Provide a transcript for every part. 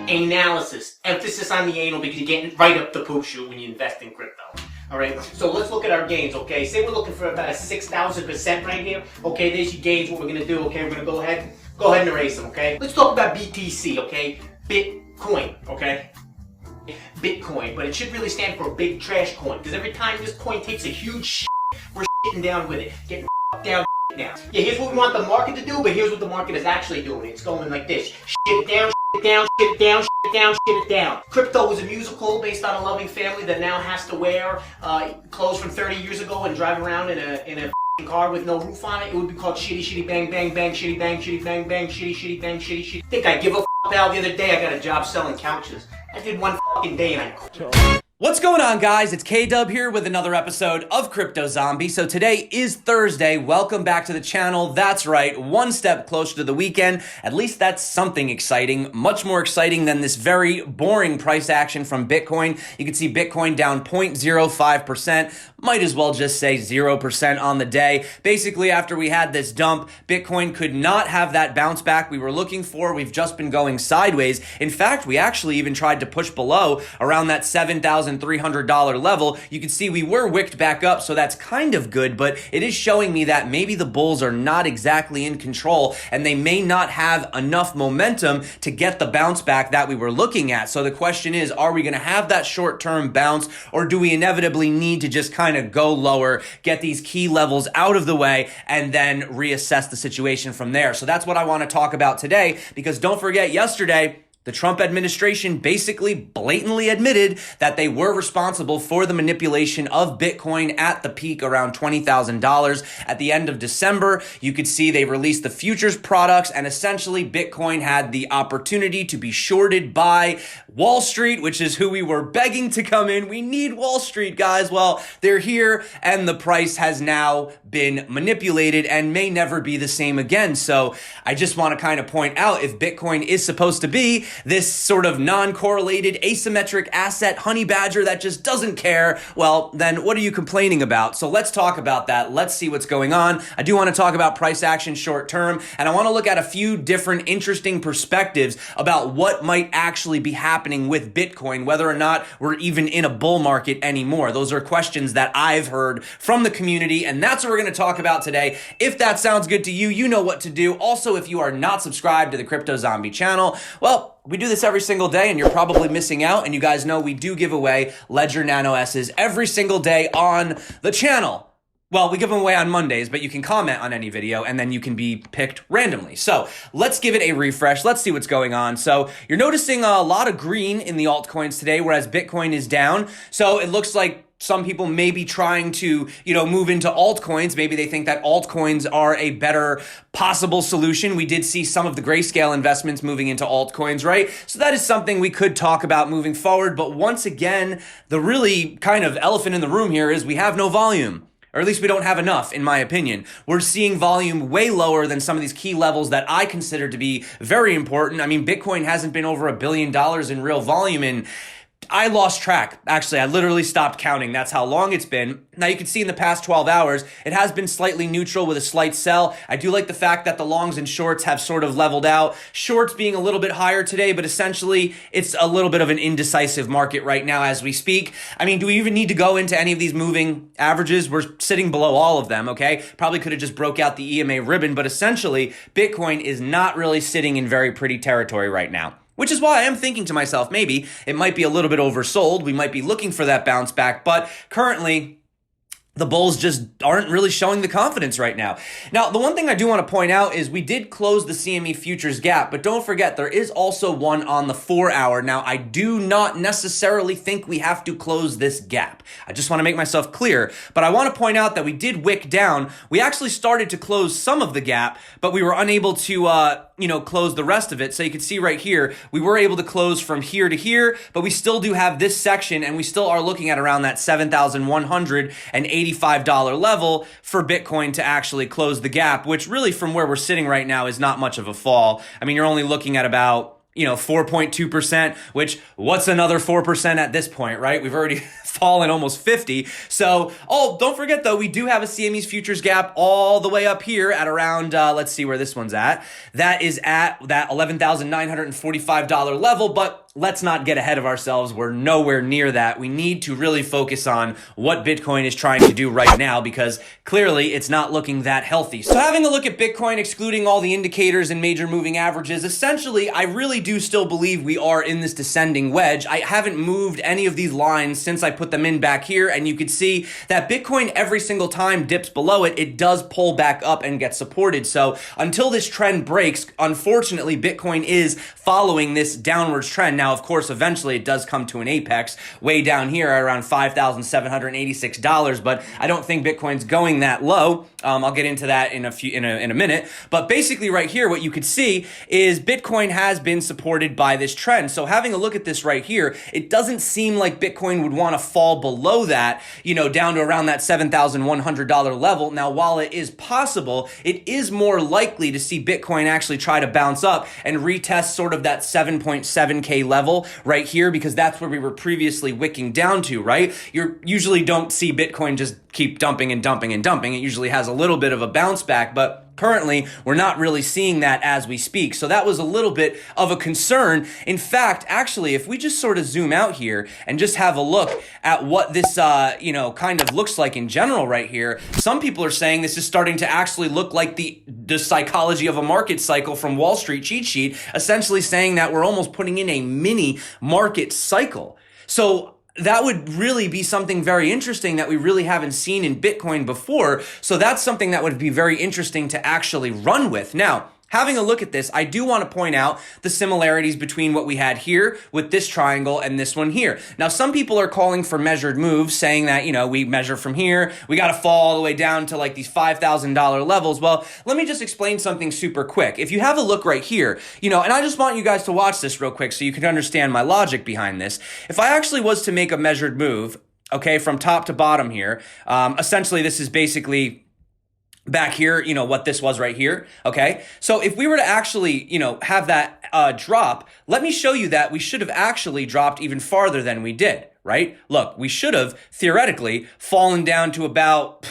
analysis. Emphasis on the anal because you're getting right up the poop chute when you invest in crypto. All right, so let's look at our gains, okay? Say we're looking for about a 6,000% right here. Okay, there's your gains. What we're gonna do, okay? We're gonna go ahead and erase them, okay? Let's talk about BTC, okay? Bitcoin, okay? Bitcoin, but it should really stand for big trash coin because every time this coin takes a huge shit, we're shitting down with it, getting down now. Yeah, here's what we want the market to do, but here's what the market is actually doing. It's going like this: shit it down, shit it down, shit it down, shit it down, shit it down. Crypto is a musical based on a loving family that now has to wear clothes from 30 years ago and drive around in a car with no roof on it. It would be called shitty shitty bang bang bang shitty bang shitty bang bang shitty shitty bang shitty shitty. I think I give a pal. The other day I got a job selling couches. I did one fucking day and I quit. What's going on, guys? It's K-Dub here with another episode of Crypto Zombie. So today is Thursday. Welcome back to the channel. That's right, one step closer to the weekend. At least that's something exciting. Much more exciting than this very boring price action from Bitcoin. You can see Bitcoin down 0.05%. Might as well just say 0% on the day. Basically, after we had this dump, Bitcoin could not have that bounce back we were looking for. We've just been going sideways. In fact, we actually even tried to push below around that $7,300 level. You can see we were wicked back up, so that's kind of good, but it is showing me that maybe the bulls are not exactly in control and they may not have enough momentum to get the bounce back that we were looking at. So the question is, are we going to have that short-term bounce, or do we inevitably need to just kind of go lower, get these key levels out of the way, and then reassess the situation from there? So that's what I want to talk about today, because don't forget, yesterday, the Trump administration basically blatantly admitted that they were responsible for the manipulation of Bitcoin at the peak around $20,000. At the end of December, you could see they released the futures products, and essentially Bitcoin had the opportunity to be shorted by Wall Street, which is who we were begging to come in. We need Wall Street, guys. Well, they're here, and the price has now been manipulated and may never be the same again. So I just want to kind of point out, if Bitcoin is supposed to be this sort of non-correlated asymmetric asset honey badger that just doesn't care, well, then what are you complaining about? So let's talk about that. Let's see what's going on. I do want to talk about price action short term, and I want to look at a few different interesting perspectives about what might actually be happening with Bitcoin, whether or not we're even in a bull market anymore. Those are questions that I've heard from the community, and that's what we're going to talk about today. If that sounds good to you, you know what to do. Also, if you are not subscribed to the Crypto Zombie channel, well, we do this every single day, and you're probably missing out. And you guys know we do give away Ledger Nano S's every single day on the channel. Well, we give them away on Mondays, but you can comment on any video, and then you can be picked randomly. So let's give it a refresh. Let's see what's going on. So you're noticing a lot of green in the altcoins today, whereas Bitcoin is down. So it looks like some people may be trying to, move into altcoins. Maybe they think that altcoins are a better possible solution. We did see some of the grayscale investments moving into altcoins, right? So that is something we could talk about moving forward. But once again, the really kind of elephant in the room here is we have no volume. Or at least we don't have enough, in my opinion. We're seeing volume way lower than some of these key levels that I consider to be very important. I mean, Bitcoin hasn't been over $1 billion in real volume in, I lost track. Actually, I literally stopped counting. That's how long it's been. Now, you can see in the past 12 hours, it has been slightly neutral with a slight sell. I do like the fact that the longs and shorts have sort of leveled out. Shorts being a little bit higher today, but essentially, it's a little bit of an indecisive market right now as we speak. I mean, do we even need to go into any of these moving averages? We're sitting below all of them, okay? Probably could have just broke out the EMA ribbon, but essentially, Bitcoin is not really sitting in very pretty territory right now. Which is why I am thinking to myself, maybe it might be a little bit oversold. We might be looking for that bounce back, but currently the bulls just aren't really showing the confidence right now. Now, the one thing I do want to point out is we did close the CME futures gap, but don't forget there is also one on the 4-hour. Now, I do not necessarily think we have to close this gap. I just want to make myself clear, but I want to point out that we did wick down. We actually started to close some of the gap, but we were unable to, close the rest of it. So you can see right here, we were able to close from here to here, but we still do have this section, and we still are looking at around that $7,185 level for Bitcoin to actually close the gap, which really from where we're sitting right now is not much of a fall. I mean, you're only looking at about 4.2%, which what's another 4% at this point, right? We've already fallen almost 50. So, don't forget though, we do have a CME's futures gap all the way up here at around, let's see where this one's at. That is at that $11,945 level, but let's not get ahead of ourselves. We're nowhere near that. We need to really focus on what Bitcoin is trying to do right now because clearly it's not looking that healthy. So having a look at Bitcoin, excluding all the indicators and major moving averages, essentially, I really do still believe we are in this descending wedge. I haven't moved any of these lines since I put them in back here, and you can see that Bitcoin every single time dips below it, it does pull back up and get supported. So until this trend breaks, unfortunately, Bitcoin is following this downwards trend. Now, of course, eventually it does come to an apex way down here at around $5,786, but I don't think Bitcoin's going that low. I'll get into that in a minute. But basically right here, what you could see is Bitcoin has been supported by this trend. So having a look at this right here, it doesn't seem like Bitcoin would want to fall below that, down to around that $7,100 level. Now, while it is possible, it is more likely to see Bitcoin actually try to bounce up and retest sort of that 7.7K level right here, because that's where we were previously wicking down to, right? You usually don't see Bitcoin just keep dumping and dumping and dumping. It usually has a little bit of a bounce back, but currently, we're not really seeing that as we speak. So that was a little bit of a concern. In fact, actually, if we just sort of zoom out here and just have a look at what this, kind of looks like in general right here, some people are saying this is starting to actually look like the psychology of a market cycle from Wall Street cheat sheet, essentially saying that we're almost putting in a mini market cycle. So that would really be something very interesting that we really haven't seen in Bitcoin before. So that's something that would be very interesting to actually run with. Now, having a look at this, I do want to point out the similarities between what we had here with this triangle and this one here. Now, some people are calling for measured moves, saying that, we measure from here, we got to fall all the way down to like these $5,000 levels. Well, let me just explain something super quick. If you have a look right here, and I just want you guys to watch this real quick so you can understand my logic behind this. If I actually was to make a measured move, okay, from top to bottom here, essentially this is basically back here, what this was right here, okay? So if we were to actually, have that drop, let me show you that we should have actually dropped even farther than we did, right? Look, we should have theoretically fallen down to about,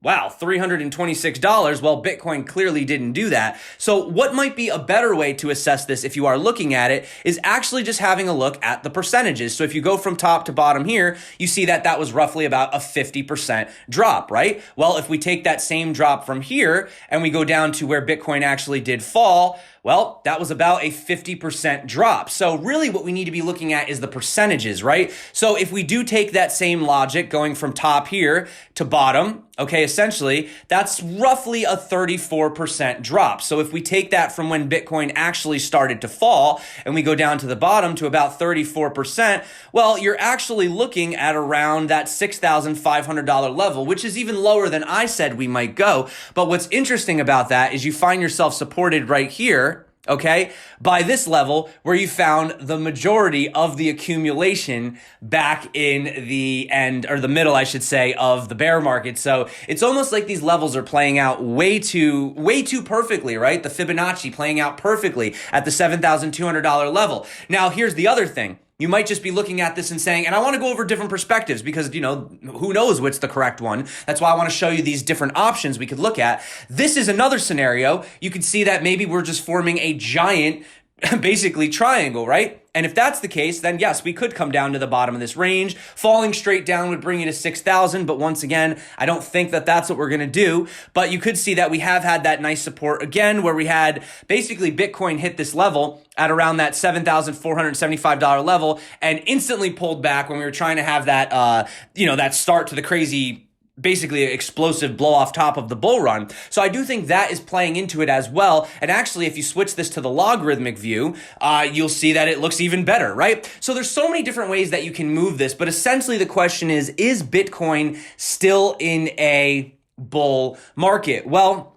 $326. Well, Bitcoin clearly didn't do that. So what might be a better way to assess this if you are looking at it is actually just having a look at the percentages. So if you go from top to bottom here, you see that that was roughly about a 50% drop, right? Well, if we take that same drop from here and we go down to where Bitcoin actually did fall, well, that was about a 50% drop. So really what we need to be looking at is the percentages, right? So if we do take that same logic going from top here to bottom, okay, essentially, that's roughly a 34% drop. So if we take that from when Bitcoin actually started to fall and we go down to the bottom to about 34%, well, you're actually looking at around that $6,500 level, which is even lower than I said we might go. But what's interesting about that is you find yourself supported right here, okay, by this level where you found the majority of the accumulation back in the end, or the middle, I should say, of the bear market. So it's almost like these levels are playing out way too perfectly, right? The Fibonacci playing out perfectly at the $7,200 level. Now, here's the other thing. You might just be looking at this and saying, and I want to go over different perspectives because, who knows what's the correct one. That's why I want to show you these different options we could look at. This is another scenario. You could see that maybe we're just forming a giant, basically triangle, right? And if that's the case, then yes, we could come down to the bottom of this range. Falling straight down would bring you to 6,000. But once again, I don't think that that's what we're going to do. But you could see that we have had that nice support again, where we had basically Bitcoin hit this level at around that $7,475 level and instantly pulled back when we were trying to have that, that start to the crazy, basically explosive blow off top of the bull run. So I do think that is playing into it as well. And actually, if you switch this to the logarithmic view, you'll see that it looks even better, right? So there's so many different ways that you can move this, but essentially the question is Bitcoin still in a bull market? Well,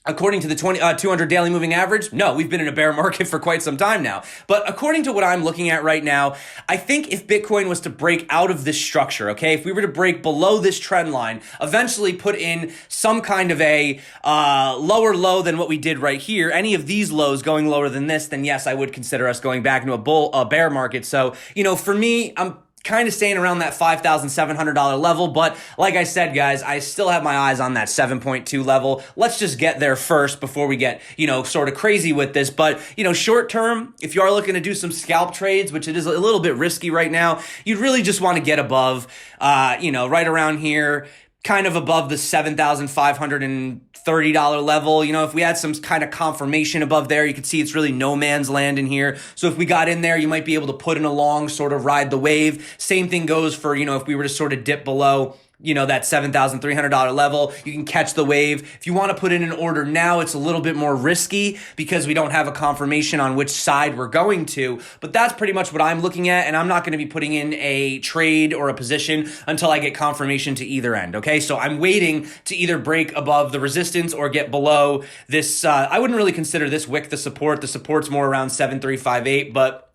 According to the 200 daily moving average, no, we've been in a bear market for quite some time now. But according to what I'm looking at right now, I think if Bitcoin was to break out of this structure, okay, if we were to break below this trend line, eventually put in some kind of a lower low than what we did right here, any of these lows going lower than this, then yes, I would consider us going back into a bear market. So, for me, I'm kind of staying around that $5,700 level. But like I said, guys, I still have my eyes on that 7.2 level. Let's just get there first before we get, sort of crazy with this. But, short term, if you are looking to do some scalp trades, which it is a little bit risky right now, you'd really just want to get above, right around here, kind of above the $7,530 level. If we had some kind of confirmation above there, you can see it's really no man's land in here. So if we got in there, you might be able to put in a long, sort of ride the wave. Same thing goes for, if we were to sort of dip below, that $7,300 level, you can catch the wave. If you want to put in an order now, it's a little bit more risky because we don't have a confirmation on which side we're going to, but that's pretty much what I'm looking at, and I'm not going to be putting in a trade or a position until I get confirmation to either end, okay? So I'm waiting to either break above the resistance or get below this. I wouldn't really consider this wick the support. The support's more around 7,358, but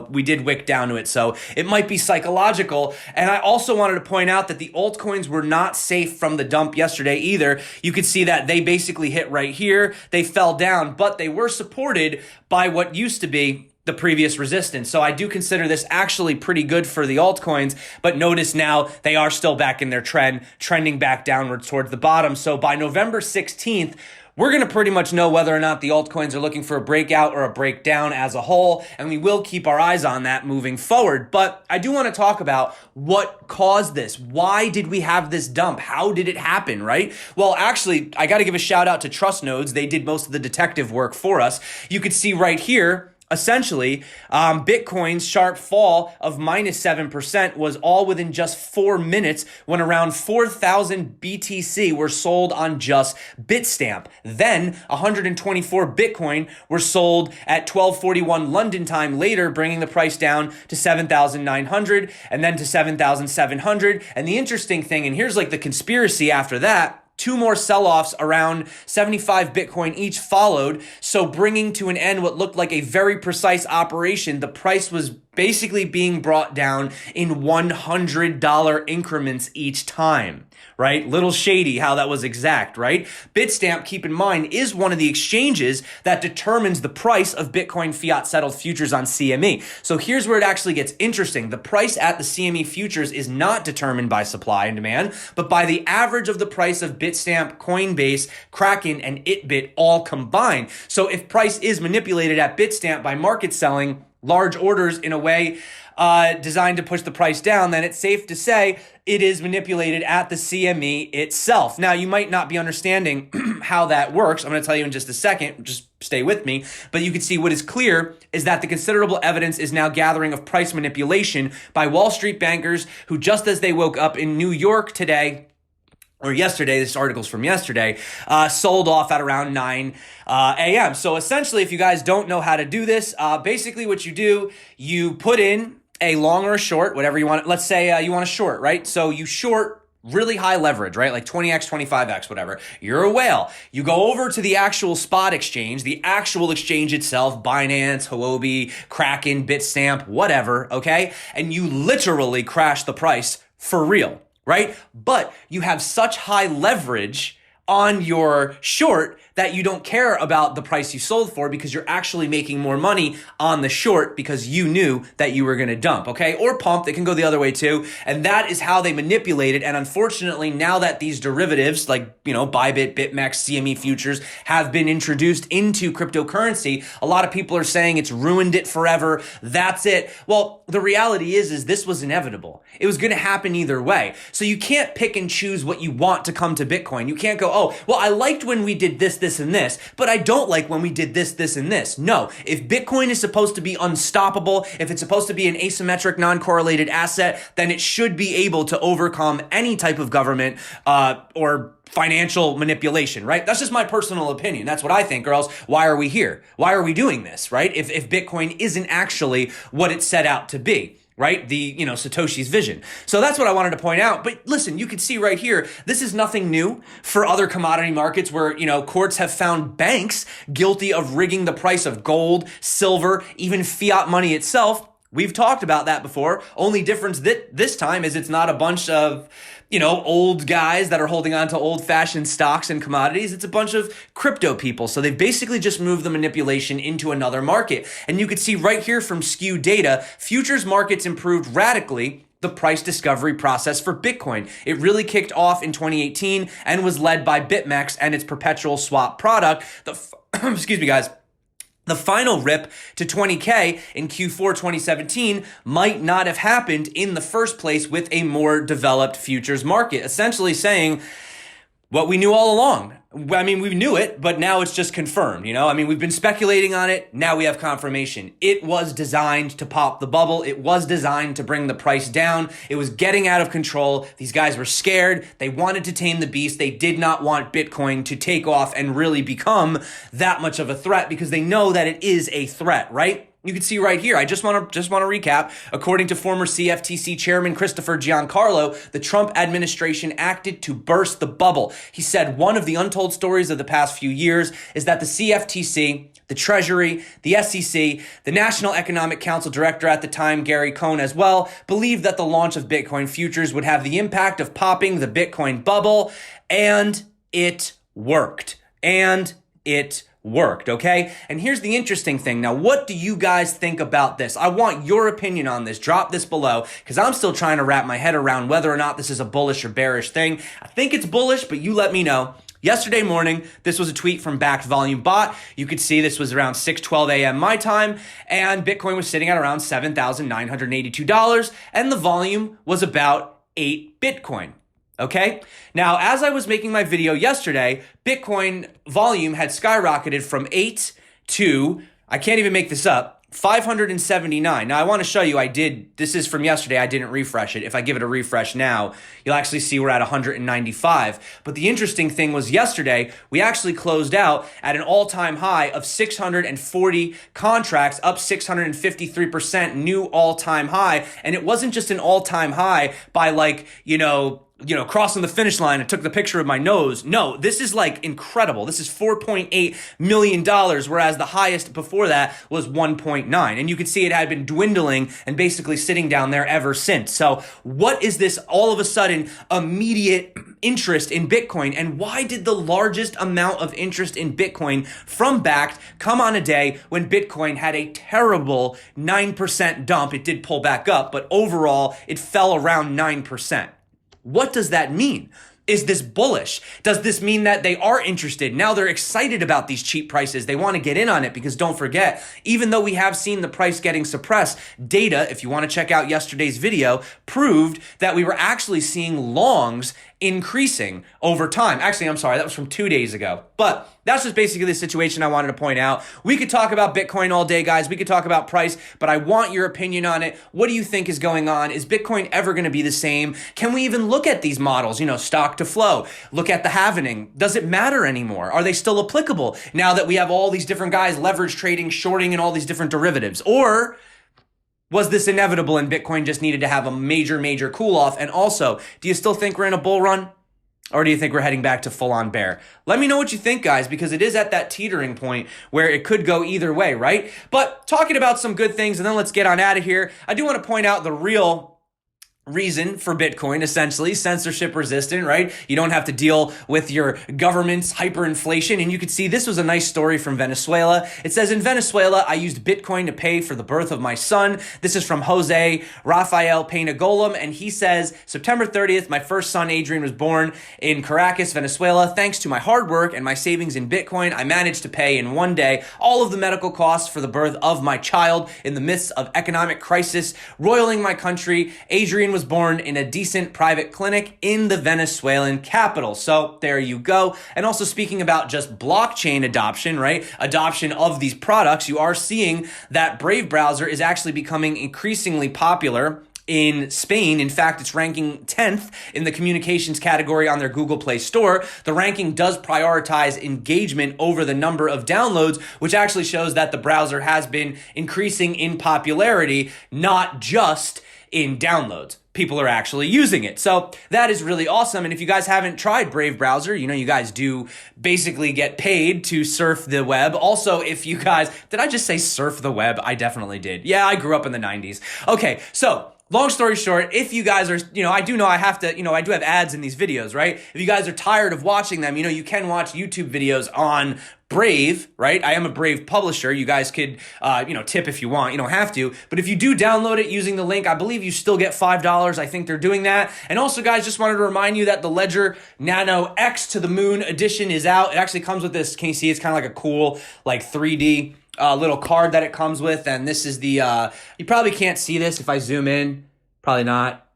we did wick down to it, so it might be psychological. And I also wanted to point out that the altcoins were not safe from the dump yesterday either. You could see that they basically hit right here. They fell down, but they were supported by what used to be the previous resistance. So I do consider this actually pretty good for the altcoins, but notice now they are still back in their trend, trending back downwards towards the bottom. So by November 16th, we're going to pretty much know whether or not the altcoins are looking for a breakout or a breakdown as a whole, and we will keep our eyes on that moving forward. But I do want to talk about what caused this. Why did we have this dump? How did it happen, right? Well, actually, I got to give a shout out to Trust Nodes. They did most of the detective work for us. You could see right here, essentially, Bitcoin's sharp fall of minus 7% was all within just 4 minutes when around 4,000 BTC were sold on just Bitstamp. Then 124 Bitcoin were sold at 12:41 London time later, bringing the price down to 7,900 and then to 7,700. And the interesting thing, and here's like the conspiracy after that, 2 more sell-offs around 75 Bitcoin each followed, so bringing to an end what looked like a very precise operation. The price was basically being brought down in $100 increments each time, right? Little shady how that was exact, right? Bitstamp, keep in mind, is one of the exchanges that determines the price of Bitcoin fiat settled futures on CME. So here's where it actually gets interesting. The price at the CME futures is not determined by supply and demand, but by the average of the price of Bitstamp, Coinbase, Kraken, and itBit all combined. So if price is manipulated at Bitstamp by market selling large orders in a way designed to push the price down, then it's safe to say it is manipulated at the CME itself. Now, you might not be understanding how that works. I'm going to tell you in just a second. Just stay with me. But you can see what is clear is that the considerable evidence is now gathering of price manipulation by Wall Street bankers who, just as they woke up in New York today, or yesterday, this article's from yesterday, sold off at around 9 a.m. So essentially, if you guys don't know how to do this, basically what you do, you put in a long or a short, whatever you want. Let's say you want a short, right? So you short really high leverage, right? Like 20x, 25x, whatever. You're a whale. You go over to the actual spot exchange, the actual exchange itself, Binance, Huobi, Kraken, Bitstamp, whatever, okay? And you literally crash the price for real, right? But you have such high leverage on your short that you don't care about the price you sold for because you're actually making more money on the short because you knew that you were going to dump, okay? Or pump, they can go the other way too. And that is how they manipulate it. And unfortunately, now that these derivatives like, Bybit, BitMEX, CME futures have been introduced into cryptocurrency, a lot of people are saying it's ruined it forever. That's it. Well, the reality is this was inevitable. It was going to happen either way. So you can't pick and choose what you want to come to Bitcoin. You can't go, oh, well, I liked when we did this, and this, but I don't like when we did this, and this. No, if Bitcoin is supposed to be unstoppable, if it's supposed to be an asymmetric, non-correlated asset, then it should be able to overcome any type of government or financial manipulation, right? That's just my personal opinion. That's what I think, or else why are we here? Why are we doing this, right? If Bitcoin isn't actually what it's set out to be. right? Satoshi's vision. So that's what I wanted to point out. But listen, you can see right here, this is nothing new for other commodity markets where, courts have found banks guilty of rigging the price of gold, silver, even fiat money itself. We've talked about that before. Only difference this time is it's not a bunch of, old guys that are holding on to old-fashioned stocks and commodities. It's a bunch of crypto people. So they've basically just moved the manipulation into another market. And you could see right here from Skew Data, futures markets improved radically the price discovery process for Bitcoin. It really kicked off in 2018 and was led by BitMEX and its perpetual swap product. Excuse me, guys. The final rip to 20K in Q4 2017 might not have happened in the first place with a more developed futures market, essentially saying what we knew all along. I mean, we knew it, but now it's just confirmed, we've been speculating on it. Now we have confirmation. It was designed to pop the bubble. It was designed to bring the price down. It was getting out of control. These guys were scared. They wanted to tame the beast. They did not want Bitcoin to take off and really become that much of a threat because they know that it is a threat, right? You can see right here, I just want to recap. According to former CFTC Chairman Christopher Giancarlo, the Trump administration acted to burst the bubble. He said one of the untold stories of the past few years is that the CFTC, the Treasury, the SEC, the National Economic Council director at the time, Gary Cohn as well, believed that the launch of Bitcoin futures would have the impact of popping the Bitcoin bubble, and it worked. Okay? And here's the interesting thing. Now, what do you guys think about this? I want your opinion on this. Drop this below because I'm still trying to wrap my head around whether or not this is a bullish or bearish thing. I think it's bullish, but you let me know. Yesterday morning, this was a tweet from Bakkt Volume Bot. You could see this was around 6:12 a.m. my time, and Bitcoin was sitting at around $7,982, and the volume was about 8 Bitcoin. Okay? Now, as I was making my video yesterday, Bitcoin volume had skyrocketed from 8 to, I can't even make this up, 579. Now, I want to show you, this is from yesterday, I didn't refresh it. If I give it a refresh now, you'll actually see we're at 195. But the interesting thing was yesterday, we actually closed out at an all-time high of 640 contracts, up 653%, new all-time high. And it wasn't just an all-time high by crossing the finish line and took the picture of my nose. No, this is incredible. This is $4.8 million, whereas the highest before that was 1.9. And you could see it had been dwindling and basically sitting down there ever since. So what is this all of a sudden immediate interest in Bitcoin? And why did the largest amount of interest in Bitcoin from Bakkt come on a day when Bitcoin had a terrible 9% dump? It did pull back up, but overall it fell around 9%. What does that mean? Is this bullish? Does this mean that they are interested? Now they're excited about these cheap prices. They want to get in on it because don't forget, even though we have seen the price getting suppressed, data, if you want to check out yesterday's video, proved that we were actually seeing longs increasing over time. Actually, I'm sorry, that was from 2 days ago. But that's just basically the situation I wanted to point out. We could talk about Bitcoin all day, guys. We could talk about price, but I want your opinion on it. What do you think is going on? Is Bitcoin ever going to be the same? Can we even look at these models, stock to flow? Look at the halvening. Does it matter anymore? Are they still applicable now that we have all these different guys leverage trading, shorting, and all these different derivatives? Or was this inevitable and Bitcoin just needed to have a major cool off? And also, do you still think we're in a bull run? Or do you think we're heading back to full-on bear? Let me know what you think, guys, because it is at that teetering point where it could go either way, right? But talking about some good things, and then let's get on out of here. I do want to point out the real reason for Bitcoin, essentially censorship resistant, right? You don't have to deal with your government's hyperinflation. And you could see this was a nice story from Venezuela. It says, in Venezuela, I used Bitcoin to pay for the birth of my son. This is from Jose Rafael Peña-Golem. And he says, September 30th, my first son, Adrian, was born in Caracas, Venezuela. Thanks to my hard work and my savings in Bitcoin, I managed to pay in one day all of the medical costs for the birth of my child in the midst of economic crisis roiling my country. Adrian was born in a decent private clinic in the Venezuelan capital. So there you go. And also speaking about just blockchain adoption, right? Adoption of these products, you are seeing that Brave browser is actually becoming increasingly popular in Spain. In fact, it's ranking 10th in the communications category on their Google Play Store. The ranking does prioritize engagement over the number of downloads, which actually shows that the browser has been increasing in popularity, not just in downloads. People are actually using it. So that is really awesome. And if you guys haven't tried Brave Browser, you know, you guys do basically get paid to surf the web. Also, if you guys, did I just say surf the web? I definitely did. Yeah, I grew up in the 90s. Okay, so long story short, if you guys are, you know, I do know I have to, you know, I do have ads in these videos, right? If you guys are tired of watching them, you know, you can watch YouTube videos on Brave, right? I am a Brave publisher. You guys could, you know, tip if you want. You don't have to. But if you do download it using the link, I believe you still get $5. I think they're doing that. And also, guys, just wanted to remind you that the Ledger Nano X to the Moon edition is out. It actually comes with this. Can you see? It's kind of like a cool, like 3D little card that it comes with. And this is the, you probably can't see this if I zoom in. Probably not.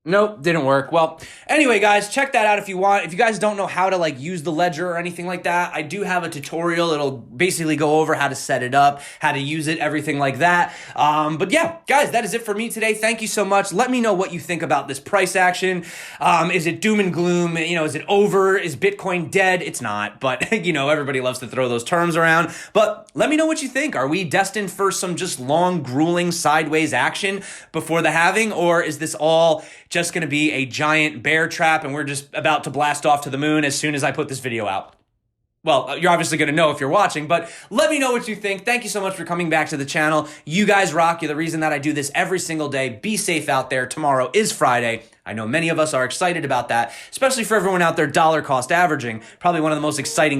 Nope, didn't work. Well, anyway, guys, check that out if you want. If you guys don't know how to like use the Ledger or anything like that, I do have a tutorial. It'll basically go over how to set it up, how to use it, everything like that. But yeah, guys, that is it for me today. Thank you so much. Let me know what you think about this price action. Is it doom and gloom? You know, is it over? Is Bitcoin dead? It's not, but you know, everybody loves to throw those terms around. But let me know what you think. Are we destined for some just long, grueling, sideways action before the halving, or is this all just going to be a giant bear trap and we're just about to blast off to the moon as soon as I put this video out? Well, you're obviously going to know if you're watching, but let me know what you think. Thank you so much for coming back to the channel. You guys rock. You're the reason that I do this every single day. Be safe out there. Tomorrow is Friday. I know many of us are excited about that, especially for everyone out there dollar cost averaging. Probably one of the most exciting